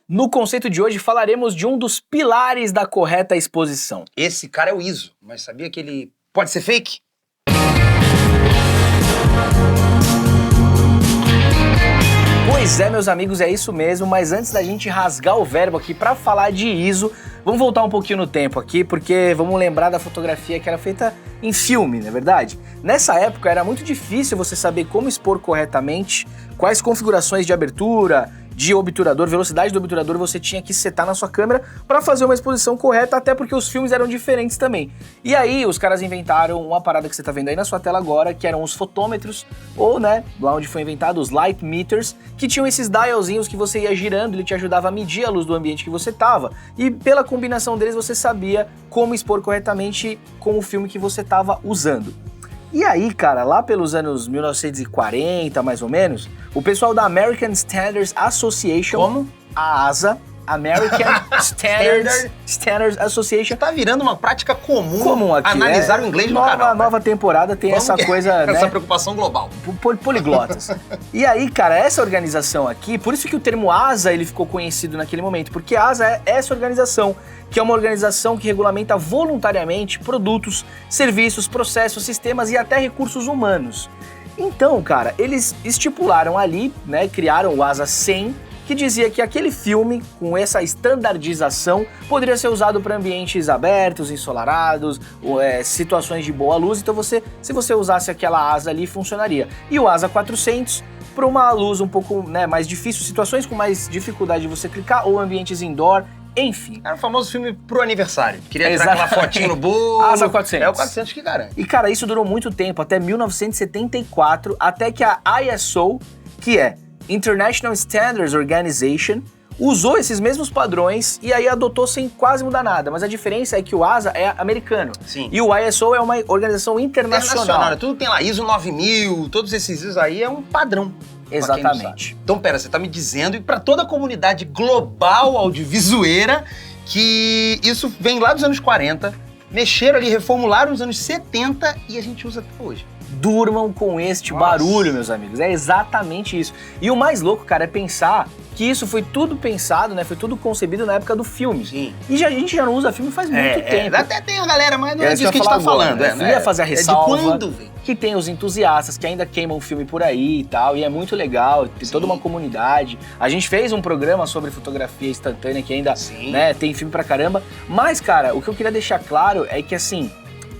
No conceito de hoje falaremos de um dos pilares da correta exposição. Esse cara é o ISO, mas sabia que ele pode ser fake? Pois é, meus amigos, é isso mesmo, mas antes da gente rasgar o verbo aqui pra falar de ISO, vamos voltar um pouquinho no tempo aqui, porque vamos lembrar da fotografia que era feita em filme, não é verdade? Nessa época era muito difícil você saber como expor corretamente, quais configurações de abertura, de obturador, velocidade do obturador você tinha que setar na sua câmera para fazer uma exposição correta, até porque os filmes eram diferentes também. E aí os caras inventaram uma parada que você tá vendo aí na sua tela agora, que eram os fotômetros, ou né, lá onde foi inventado os light meters, que tinham esses dialzinhos que você ia girando, ele te ajudava a medir a luz do ambiente que você tava, e pela combinação deles você sabia como expor corretamente com o filme que você tava usando. E aí, cara, lá pelos anos 1940, mais ou menos, o pessoal da American Standards Association, Como? a ASA, American Standards Association, Tá virando uma prática comum aqui, analisar o inglês no canal. Nova temporada tem Vamos essa coisa, né? Essa preocupação global. Poliglotas. E aí, cara, essa organização aqui, por isso que o termo ASA ele ficou conhecido naquele momento, porque a ASA é essa organização, que é uma organização que regulamenta voluntariamente produtos, serviços, processos, sistemas e até recursos humanos. Então, cara, eles estipularam ali, né, criaram o ASA 100, que dizia que aquele filme, com essa estandardização, poderia ser usado para ambientes abertos, ensolarados, situações de boa luz, então se você usasse aquela asa ali, funcionaria. E o ASA 400, para uma luz um pouco, né, mais difícil, situações com mais dificuldade de você clicar, ou ambientes indoor, enfim. Era o famoso filme pro aniversário. Queria tirar aquela fotinho no bolo. ASA 400. É o 400 que garante. E, cara, isso durou muito tempo, até 1974, até que a ISO, que é International Standards Organization, usou esses mesmos padrões e aí adotou sem quase mudar nada, mas a diferença é que o ASA é americano. Sim. E o ISO é uma organização internacional. Tudo tem lá, ISO 9000, todos esses ISOs aí é um padrão. Exatamente. Então, pera, você tá me dizendo, e para toda a comunidade global audiovisueira, que isso vem lá dos anos 40, mexeram ali, reformularam nos anos 70 e a gente usa até hoje. Durmam com este barulho, meus amigos. É exatamente isso. E o mais louco, cara, é pensar que isso foi tudo pensado, né? Foi tudo concebido na época do filme. Sim. E a gente já não usa filme faz muito tempo. Até tem a galera, mas não é isso disso que a gente tá falando. Eu ia fazer a ressalva. É de quando, velho? Que tem os entusiastas que ainda queimam o filme por aí e tal, e é muito legal, tem toda uma comunidade. A gente fez um programa sobre fotografia instantânea que ainda, né, tem filme pra caramba. Mas, cara, o que eu queria deixar claro é que, assim,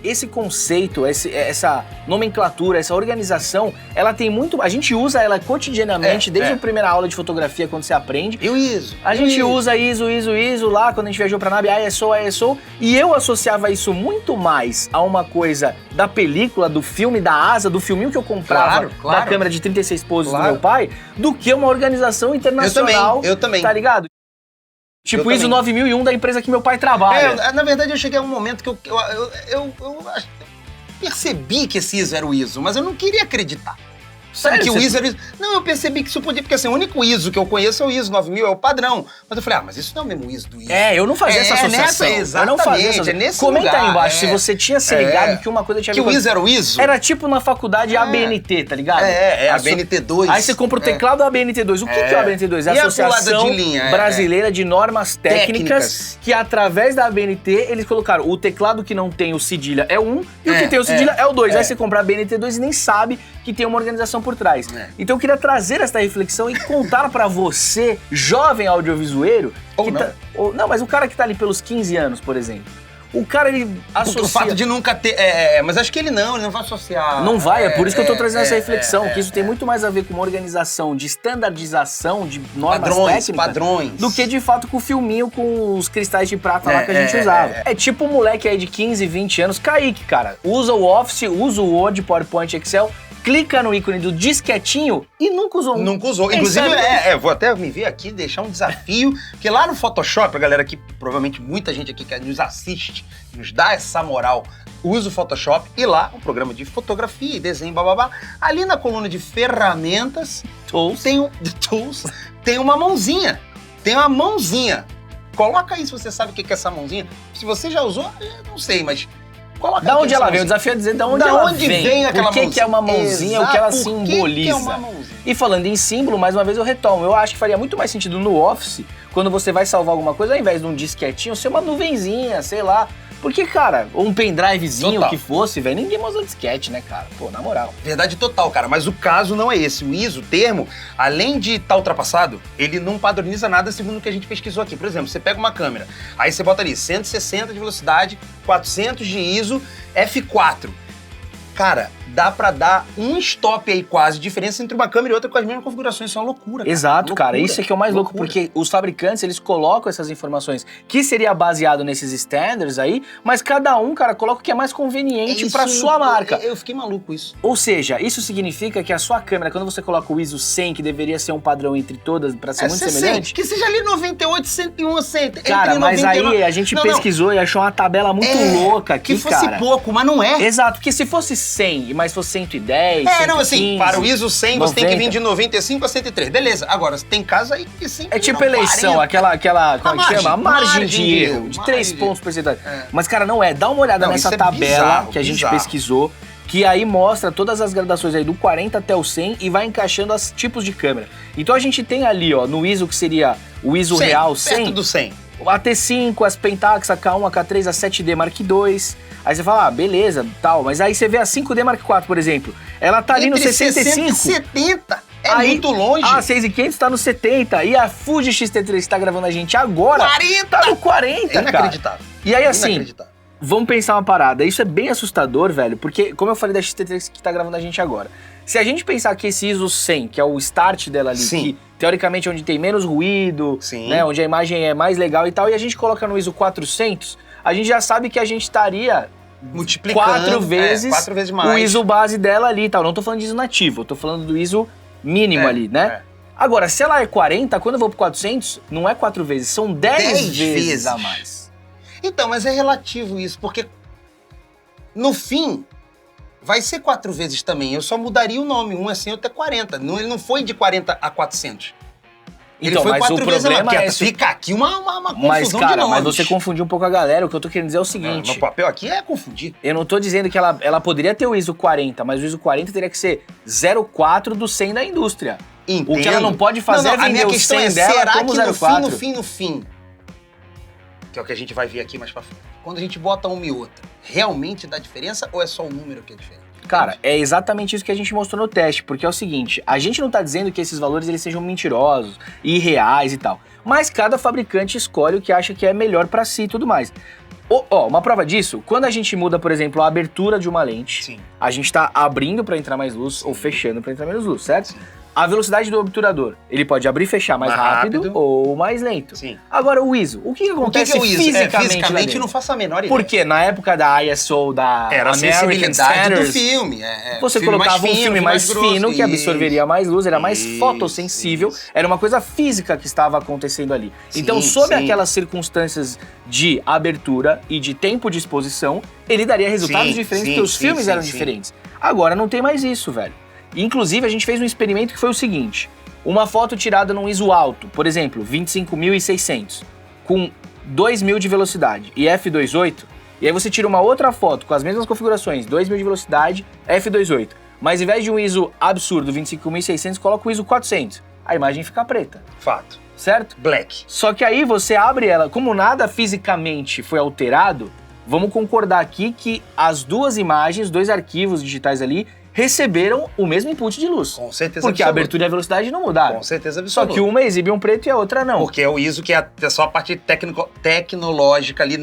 esse conceito, essa nomenclatura, essa organização, ela tem muito... A gente usa ela cotidianamente, desde a primeira aula de fotografia, quando você aprende. E o ISO? A gente usa ISO lá, quando a gente viajou pra NAB, ISO. E eu associava isso muito mais a uma coisa da película, do filme, da ASA, do filminho que eu comprava da câmera de 36 poses do meu pai, do que uma organização internacional. Eu também. Tá ligado? Tipo ISO 9001 da empresa que meu pai trabalha. Na verdade, eu cheguei a um momento que eu percebi que esse ISO era o ISO, mas eu não queria acreditar. Sabe que o ISO era o ISO? Não, eu percebi que isso podia, porque assim, o único ISO que eu conheço é o ISO 9000, é o padrão. Mas eu falei, mas isso não é o mesmo ISO do ISO. Eu não fazia essa associação. Exatamente, eu não fazia essa associação. Comenta aí embaixo se você tinha se ligado que uma coisa tinha... Que o ISO era o ISO? Era tipo na faculdade ABNT, tá ligado? A BNT2. Aí você compra o teclado ABNT2. O que é o ABNT2? É a Associação Brasileira de Normas Técnicas, que através da ABNT eles colocaram o teclado que não tem o cedilha é o 1 e o que tem o cedilha é o 2. Aí você compra a ABNT2 e nem sabe que tem uma organização por trás. Então eu queria trazer essa reflexão e contar pra você, jovem audiovisueiro, não, mas o cara que tá ali pelos 15 anos, por exemplo, o cara, ele associa... O fato de nunca ter... mas acho que ele não vai associar... Não vai, é por isso que eu tô trazendo essa reflexão, que isso tem muito mais a ver com uma organização de standardização, de normas técnicas... Padrões. Do que, de fato, com o filminho com os cristais de prata lá que a gente usava. É tipo um moleque aí de 15, 20 anos, Kaique, cara. Usa o Office, usa o Word, PowerPoint, Excel... Clica no ícone do disquetinho e nunca usou. Nunca usou. Inclusive, vou até me ver aqui, deixar um desafio, porque lá no Photoshop, a galera que provavelmente muita gente aqui que nos assiste, nos dá essa moral, usa o Photoshop e lá, um programa de fotografia e desenho, bababá, ali na coluna de ferramentas, tem uma mãozinha. Tem uma mãozinha. Coloca aí se você sabe o que é essa mãozinha. Se você já usou, eu não sei, mas Coloca Da aqui onde essa ela vem? O mãozinha. desafio é dizer da onde Da ela onde vem. vem aquela Por que que é uma mãozinha, o que ela Exato, por que simboliza. que é uma mãozinha? E falando em símbolo, mais uma vez eu retomo. Eu acho que faria muito mais sentido no Office, quando você vai salvar alguma coisa, ao invés de um disquetinho, ser uma nuvenzinha, sei lá. Porque, cara, ou um pendrivezinho Total. que fosse, velho, ninguém usa disquete, né, cara? Pô, na moral. Verdade total, cara, mas o caso não é esse. O ISO, o termo, além de estar ultrapassado, ele não padroniza nada segundo o que a gente pesquisou aqui. Por exemplo, você pega uma câmera, aí você bota ali 160 de velocidade, 400 de ISO, F4. Cara, dá pra dar um stop aí quase, diferença entre uma câmera e outra com as mesmas configurações. Isso é uma loucura, cara. Exato, cara. Loucura, Isso é que é o mais louco, loucura. porque os fabricantes, eles colocam essas informações que seria baseado nesses standards aí, mas cada um, cara, coloca o que é mais conveniente Isso, pra sua marca. Eu fiquei maluco isso. Ou seja, isso significa que a sua câmera, quando você coloca o ISO 100, que deveria ser um padrão entre todas pra ser muito 60, semelhante... que seja ali 98, 101, 100. Cara, entre mas 99. aí a gente Não, pesquisou e achou uma tabela muito louca aqui, que fosse cara. pouco, mas não é. Exato, porque se fosse 100, mas fosse 110, 115... Não, assim, para o ISO 100 você tem que vir 90. de 95 a 103. Beleza, agora, tem casos aí que sim. É tipo eleição, aquela como é que chama? A margem de erro, de 3 pontos percentuais. Mas, cara, não é. Dá uma olhada Não, nessa isso é tabela bizarro, que a gente bizarro. pesquisou, que aí mostra todas as gradações aí do 40 até o 100 e vai encaixando os tipos de câmera. Então a gente tem ali, ó, no ISO que seria o ISO real 100, perto do 100. a T5, as Pentax, a K1, a K3, a 7D Mark II. Aí você fala, beleza, tal. Mas aí você vê a 5D Mark IV, por exemplo. Ela tá ali no Entre 65. 60 e 70. É Aí, muito longe. A 6500 tá no 70. E a Fuji X-T3 que tá gravando a gente agora 40! tá no 40, cara. Inacreditável. E aí, assim, Inacreditável. vamos pensar uma parada. Isso é bem assustador, velho, porque, como eu falei da X-T3 que tá gravando a gente agora, se a gente pensar que esse ISO 100, que é o start dela ali, Sim. que teoricamente é onde tem menos ruído, Sim. né, onde a imagem é mais legal e tal, e a gente coloca no ISO 400, a gente já sabe que a gente estaria Multiplicando. 4 vezes, 4 vezes mais. o ISO base dela ali e tal. Não tô falando de ISO nativo, eu tô falando do ISO mínimo ali, né? Agora, se ela é 40, quando eu vou pro 400, não é 4 vezes, são 10 vezes a mais. Então, mas é relativo isso, porque no fim vai ser 4 vezes também. Eu só mudaria o nome. Um é 100, outro é 40. Não, ele não foi de 40 a 400. Ele Então, foi mas 4 o vezes a mais. problema Porque é esse- fica aqui uma confusão Mas, de cara, nomes. mas você confundiu um pouco a galera. O que eu tô querendo dizer é o seguinte. No papel aqui é confundir. Eu não tô dizendo que ela poderia ter o ISO 40, mas o ISO 40 teria que ser 0,4 do 100 da indústria. Entendo. O que ela não pode fazer é a vender minha o questão 100 é, dela será como que 0,4? no fim, que é o que a gente vai ver aqui mais pra frente, quando a gente bota uma e outra, realmente dá diferença ou é só o número que é diferente? Cara, é exatamente isso que a gente mostrou no teste, porque é o seguinte, a gente não tá dizendo que esses valores eles sejam mentirosos, irreais e tal, mas cada fabricante escolhe o que acha que é melhor pra si e tudo mais. Uma prova disso, quando a gente muda, por exemplo, a abertura de uma lente, Sim. a gente tá abrindo pra entrar mais luz ou fechando pra entrar menos luz, certo? Sim. A velocidade do obturador, ele pode abrir e fechar mais rápido ou mais lento. Sim. Agora, o ISO, o que O que acontece é o ISO? fisicamente lá Fisicamente dentro? não faço a menor ideia. Porque na época da ISO, da Era a American sensibilidade Standards, do filme. você filme colocava mais um filme mais grosso, fino, que absorveria mais luz, era mais Isso, fotossensível, isso. era uma coisa física que estava acontecendo ali. Sim, Então, sob sim. aquelas circunstâncias de abertura e de tempo de exposição, ele daria resultados Sim, diferentes, sim, porque os sim, filmes sim, eram sim. diferentes. Agora não tem mais isso, velho. Inclusive, a gente fez um experimento que foi o seguinte: uma foto tirada num ISO alto, por exemplo, 25.600, com 2.000 de velocidade e f2.8, e aí você tira uma outra foto com as mesmas configurações, 2.000 de velocidade, f2.8, mas ao invés de um ISO absurdo, 25.600, coloca o ISO 400. A imagem fica preta, Fato. certo? Black. Só que aí você abre ela, como nada fisicamente foi alterado, vamos concordar aqui que as duas imagens, os dois arquivos digitais ali, receberam o mesmo input de luz. Com certeza Porque a absoluta. abertura e a velocidade não mudaram. Com certeza Só absoluta. que uma exibe um preto e a outra não. Porque é o ISO que é só a parte tecnológica ali,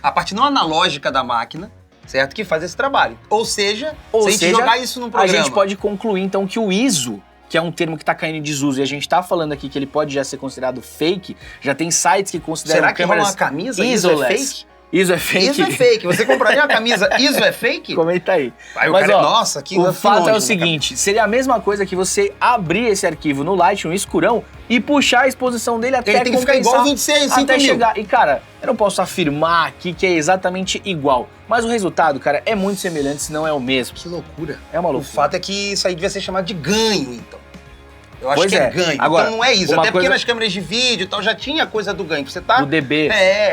a parte não analógica da máquina, certo? Que faz esse trabalho. Ou seja, se a gente jogar isso num a programa... gente pode concluir então que o ISO, que é um termo que tá caindo em desuso, e a gente tá falando aqui que ele pode já ser considerado fake, já tem sites que consideram Será que rola câmeras uma camisa ISO é ISO-less. fake? ISO é fake? ISO é fake. Você compraria uma camisa ISO é fake? Comenta aí. Aí o Mas, cara, ó, nossa, que o eu fui fato longe é na o seguinte, seria a mesma coisa que você abrir esse arquivo no Lightroom escurão e puxar a exposição dele até Ele tem que ficar compensar, igual 26, 5 até mil. chegar. E cara, eu não posso afirmar aqui que é exatamente igual, mas o resultado, cara, é muito semelhante, se não é o mesmo. Que loucura. É uma O loucura. fato é que isso aí devia ser chamado de ganho, então. Eu acho Pois que é é. ganho. Agora, então não é isso. uma Até porque coisa- nas câmeras de vídeo e tal já tinha a coisa do ganho. Você tá... O DB.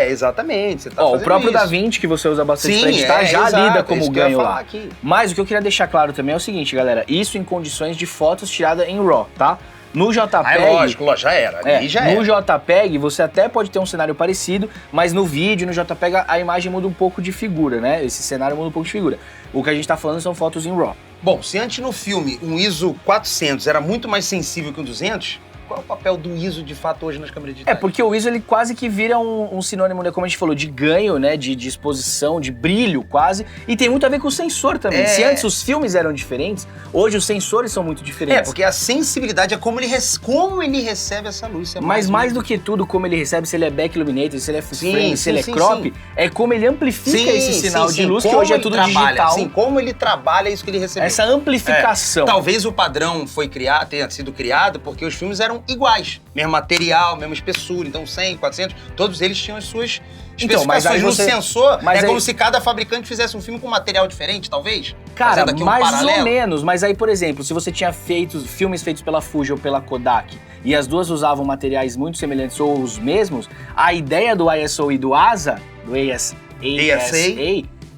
Exatamente. Você tá Ó, o fazendo próprio isso. DaVinci, que você usa bastante Sim, pra editar, já exato, lida é como isso que eu ia ganho falar lá. aqui. Mas o que eu queria deixar claro também é o seguinte, galera. Isso em condições de fotos tiradas em RAW, tá? No JPEG... Ah, é lógico, já era. Ali já no era. JPEG você até pode ter um cenário parecido, mas no vídeo, no JPEG, a imagem muda um pouco de figura, né? Esse cenário muda um pouco de figura. O que a gente tá falando são fotos em RAW. Bom, se antes no filme um ISO 400 era muito mais sensível que um 200, qual é o papel do ISO de fato hoje nas câmeras digitais? Porque o ISO ele quase que vira um sinônimo, né, como a gente falou, de ganho, né, de exposição, de brilho quase, e tem muito a ver com o sensor também. Se antes os filmes eram diferentes, hoje os sensores são muito diferentes. Porque a sensibilidade é como ele recebe essa luz. Mas mais do que tudo, como ele recebe, se ele é back illuminated, se ele é full frame, se ele é sim, crop, sim. é como ele amplifica esse sinal de luz, que Como hoje é ele tudo trabalha, digital. Sim, como ele trabalha isso que ele recebeu. Essa amplificação. Talvez o padrão tenha sido criado porque os filmes eram iguais. Mesmo material, mesma espessura. Então 100, 400, todos eles tinham as suas Então, mas aí especificações. você- No sensor, mas é aí- como se cada fabricante fizesse um filme com material diferente, talvez? Cara, Fazendo aqui um mais paralelo. ou menos. Mas aí, por exemplo, se você tinha feito filmes feitos pela Fuji ou pela Kodak e as duas usavam materiais muito semelhantes ou os mesmos, a ideia do ISO e do ASA, do ASA,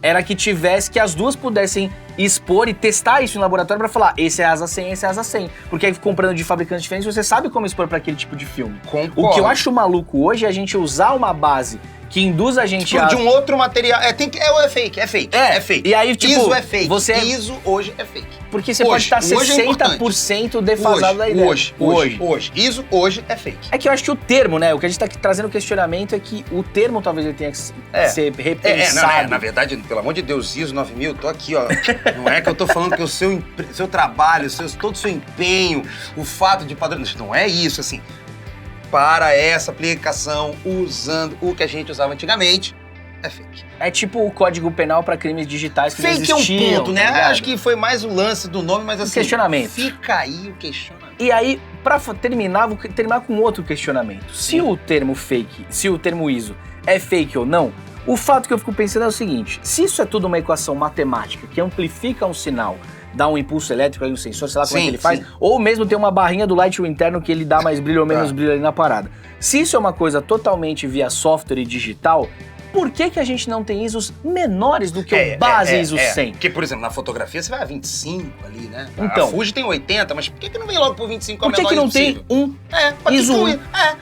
era que tivesse, que as duas pudessem expor e testar isso em laboratório pra falar, esse é ASA 100, esse é ASA 100. Porque aí comprando de fabricantes diferentes, você sabe como expor pra aquele tipo de filme. Concordo. O que eu acho maluco hoje é a gente usar uma base que induz a gente a... de um outro material. É fake. É fake. E aí, tipo, ISO é fake. você- ISO hoje é fake. Porque você Hoje. pode estar Hoje é 60% defasado da ideia. Hoje. ISO hoje é fake. É que eu acho que o termo, né? O que a gente tá aqui trazendo questionamento é que o termo talvez ele tenha que ser repensado. Na verdade, pelo amor de Deus, ISO 9000, tô aqui, ó. Não é que eu tô falando que o seu trabalho, todo o seu empenho, o fato de padrão, não é isso, assim. Para essa aplicação, usando o que a gente usava antigamente, é fake. É tipo o Código Penal para crimes digitais que não Fake é existiam. um ponto, né? tá ligado? Acho que foi mais o lance do nome, mas assim... questionamento. Fica aí o questionamento. E aí, pra terminar, vou terminar com outro questionamento. Se o termo fake, se o termo ISO é fake ou não, o fato que eu fico pensando é o seguinte, se isso é tudo uma equação matemática que amplifica um sinal, dá um impulso elétrico aí no sensor, sei lá como é que ele faz, ou mesmo tem uma barrinha do Lightroom interno que ele dá mais brilho ou menos brilho ali na parada. Se isso é uma coisa totalmente via software e digital, por que a gente não tem ISOs menores do que o base ISO 100? Porque, por exemplo, na fotografia você vai a 25 ali, né? Então. A Fuji tem 80, mas por que não vem logo por 25 Por que não tem um ISO 1?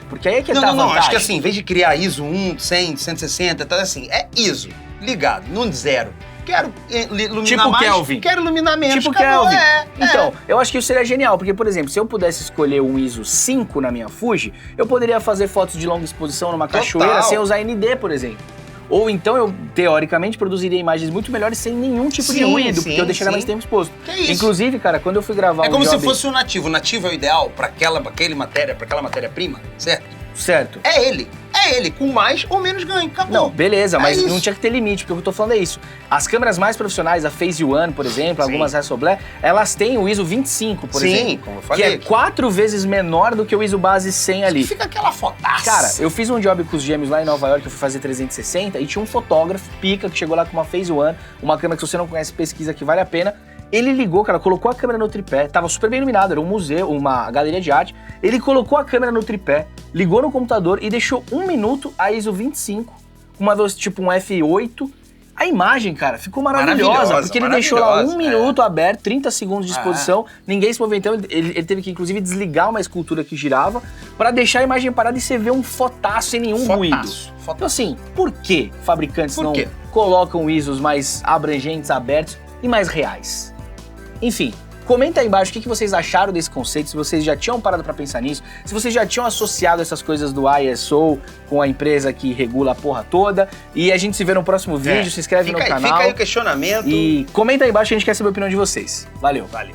Porque aí é que tá a Não, vantagem. acho que assim, em vez de criar ISO 1, 100, 160, tá assim, é ISO, ligado, no zero. Quero iluminar Tipo mais, Kelvin. quero iluminar menos. Tipo acabou, Kelvin. Então, Eu acho que isso seria genial, porque, por exemplo, se eu pudesse escolher um ISO 5 na minha Fuji, eu poderia fazer fotos de longa exposição numa cachoeira sem usar ND, por exemplo. Ou então eu, teoricamente, produziria imagens muito melhores sem nenhum tipo de ruído, porque eu deixaria mais tempo exposto. Que isso? Inclusive, cara, quando eu fui gravar é como job... se fosse o nativo. O nativo é o ideal para aquela matéria-prima, certo? Certo. É ele, com mais ou menos ganho, acabou. Não, beleza, mas isso. não tinha que ter limite, porque o que eu tô falando é isso. As câmeras mais profissionais, a Phase One, por exemplo, algumas Hasselblad, elas têm o ISO 25, por exemplo. Sim, como eu falei. Que é 4 vezes menor do que o ISO base 100 ali. Fica aquela fotaça. Cara, eu fiz um job com os gêmeos lá em Nova York, eu fui fazer 360, e tinha um fotógrafo, pica, que chegou lá com uma Phase One, uma câmera que se você não conhece, pesquisa que vale a pena. Ele ligou, cara, colocou a câmera no tripé, tava super bem iluminado, era um museu, uma galeria de arte. Ele colocou a câmera no tripé, ligou no computador e deixou 1 minuto a ISO 25, com uma velocidade tipo um F8. A imagem, cara, ficou maravilhosa porque ele deixou lá 1 minuto aberto, 30 segundos de exposição, ninguém se movimentou, ele teve que inclusive desligar uma escultura que girava pra deixar a imagem parada e você vê um fotaço sem nenhum ruído. Então assim, por que fabricantes não colocam ISOs mais abrangentes, abertos e mais reais? Enfim, comenta aí embaixo o que vocês acharam desse conceito, se vocês já tinham parado pra pensar nisso, se vocês já tinham associado essas coisas do ISO com a empresa que regula a porra toda. E a gente se vê no próximo vídeo, se inscreve no canal. Fica aí o questionamento. E comenta aí embaixo que a gente quer saber a opinião de vocês. Valeu. Valeu.